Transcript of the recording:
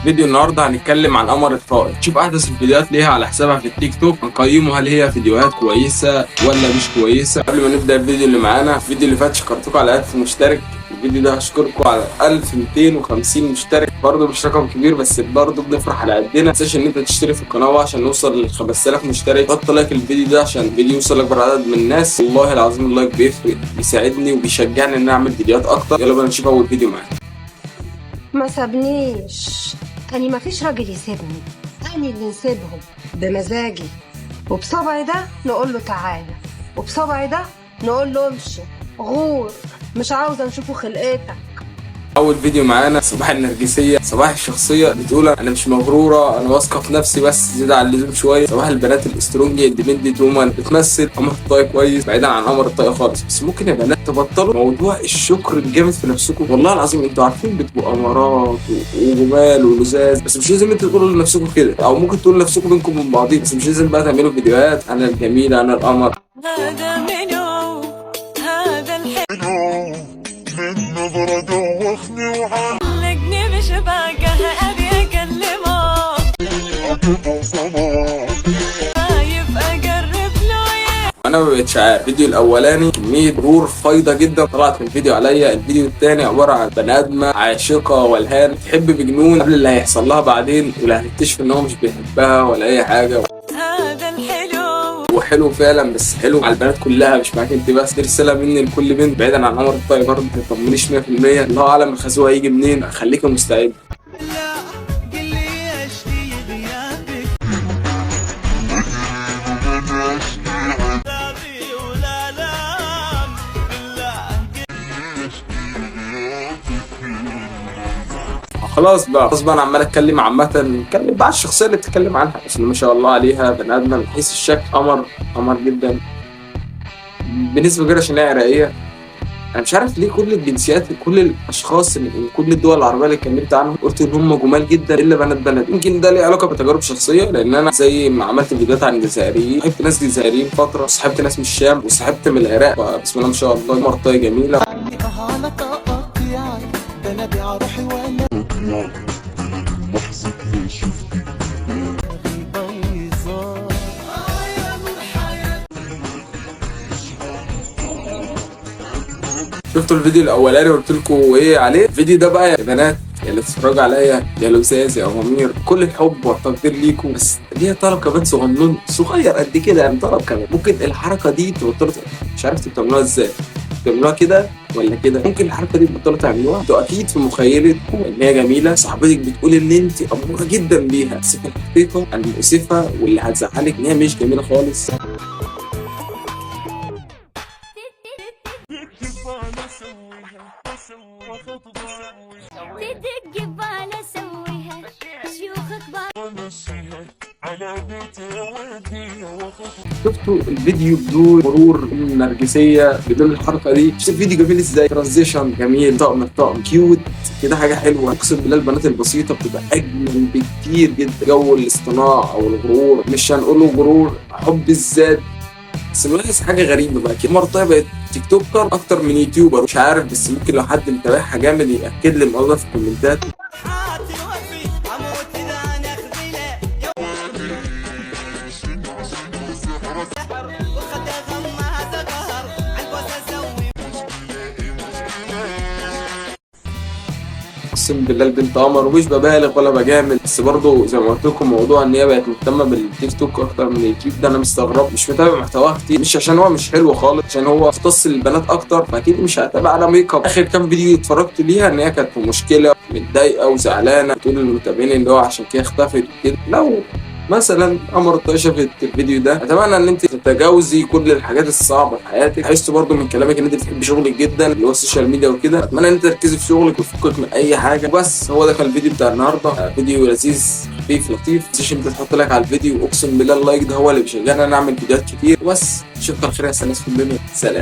فيديو النهارده هنتكلم عن قمر الطائر. شوف احدث الفيديوهات ليها على حسابها في التيك توك، نقيمه هل هي فيديوهات كويسه ولا مش كويسه. قبل ما نبدا الفيديو اللي معانا، الفيديو اللي فات شكرتكم على 1000 مشترك، الفيديو ده هشكركم على 1250 مشترك. برضه مش رقم كبير بس برضه بنفرح على قدنا. ما تنساش ان انت تشترك في القناه عشان نوصل لل 5000 مشترك. حط لايك الفيديو ده عشان الفيديو يوصل لاكبر عدد من الناس. والله العظيم اللايك بيفرق، بيساعدني وبيشجعني ان اعمل فيديوهات اكتر. يلا بينا نشوف اول فيديو معانا. ما سابنيش، أني ما فيش راجل يسيبني، أني اللي نسيبهم بمزاجي. وبصبعي ده نقول له تعالى، وبصبعي ده نقول له امشي. غور، مش عاوزة نشوفه خلقتك. اول فيديو معانا صباح النرجسيه، صباح الشخصيه. بتقول انا مش مغروره، انا واثقه في نفسي بس زياده عن اللزوم شويه. صباح البنات الاسترونج اندبندنت وومن، بتمثل قمر الطاقه كويس بعيدا عن قمر الطاقه خالص. بس ممكن يا بنات تبطلوا موضوع الشكر الجامد في نفسكم. والله العظيم انتوا عارفين بتبقوا قمرات وجمال ولزاز، بس مش لازم انتوا تقولوا لنفسكم كده، او ممكن تقولوا لنفسكم بينكم من بعضين، بس مش لازم بقى تعملوا فيديوهات انا الجميله انا القمر. هذا منو هذا الحلو من نظرة دوخني وعلقني بشباكه ابي اكلمه خايف اقرب له. انا ما بقتش عارف. الفيديو الاولاني كميه غرور فايضه جدا طلعت في الفيديو عليا. الفيديو الثاني عباره عن بني ادمه عاشقه والهان تحب بجنون قبل اللي هيحصل لها بعدين، واللي هتكتشف ان هو مش بيحبها ولا اي حاجه. هذا الحلو وحلو فعلا، بس حلو على البنات كلها مش معاك انت بس. دي رساله مني لكل بنت بعيدا عن قمر الطاقه. برضه ما تطمنيش 100%، الله اعلم الخازوق هيجي منين. خليك مستعد. خلاص بقى انا عمال اتكلم عامه، اتكلم بقى الشخصيه اللي بتتكلم عنها، بس ما شاء الله عليها بني ادمه من حيث الشكل قمر جدا بالنسبه كده عشان هي عراقيه. انا مش عارف ليه كل الجنسيات كل الاشخاص من كل الدول العربيه اللي اتكلمت عنهم قلت ان هم جمال جدا الا بنات بلد. يمكن ده ليه علاقه بتجارب شخصيه، لان انا زي ما عملت فيديوهات عن الجزائريين صاحبت ناس جزائريين فتره، صاحبت ناس من الشام وصاحبت من العراق. بسم الله ما شاء الله قمر طاقه جميله. شفتوا الفيديو الاولاني وقلت لكم ايه عليه؟ الفيديو ده بقى يا بنات اللي تتفرجوا عليا يا لوساس يا امامير، كل الحب والتقدير ليكم، بس ليها طلب كمان صغنون صغير قد كده يعني. طلب كمان ممكن الحركه دي تبطلوا، مش عارف بتعملوها ازاي، بتعملوها كده ولا كده. ممكن الحركه دي تبطلوا تعملوها. انتوا اكيد في مخيلتكم ان هي جميله، صاحبتك بتقول ان انت اموره جدا بيها، بس في الحقيقه المؤسفه واللي هتزعلك ان هي مش جميله خالص. شفتوا الفيديو بدون مرور النرجسيه بدون الحركه دي؟ شوف الفيديو جميل ازاي، ترانزيشن جميل، طقم كيوت كده، حاجه حلوه. اقسم بالله البنات البسيطه بتبقى اجمل بكتير جدا. جو الاصطناع او الغرور، مش هنقوله غرور، حب الذات. بس ملاحظ حاجه غريبه بقى، قمر طاقه بقت تيك توكر اكتر من يوتيوبر. مش عارف بس ممكن لو حد متابعها جامد ياكد لي الموضوع في الكومنتات. اقسم بالله البنت قمر، ومش ببالغ ولا بجامل، بس برضه زي ما قلت لكم موضوع ان هي بقت مهتمه بالتيك توك اكتر من اليوتيوب ده انا مستغرب. مش متابع محتواها كتير، مش عشان هو مش حلو خالص، عشان هو مختص للبنات اكتر، فاكيد مش هتابع على ميك اب. اخر كام فيديو اتفرجت ليها ان هي كانت في مشكله متضايقه وزعلانه، تقول للمتابعين ان هو عشان كده اختفت وكده. لو مثلا قمر الطاقه شافت الفيديو ده، اتمنى ان انت تتجاوزي كل الحاجات الصعبه في حياتك. حسيت برضو من كلامك ان انت بتحبي شغلك جدا اللي هو السوشيال ميديا وكده. اتمنى ان انت تركزي في شغلك وتفكك من اي حاجه. بس هو ده كان الفيديو بتاع النهارده، فيديو لذيذ خفيف لطيف. ما تنساش انت تحط لايك على الفيديو، اقسم بالله اللايك ده هو اللي بيشجعني ان انا اعمل فيديوهات كتير. بس اشوفك على خير يا ناس في الدنيا، سلام.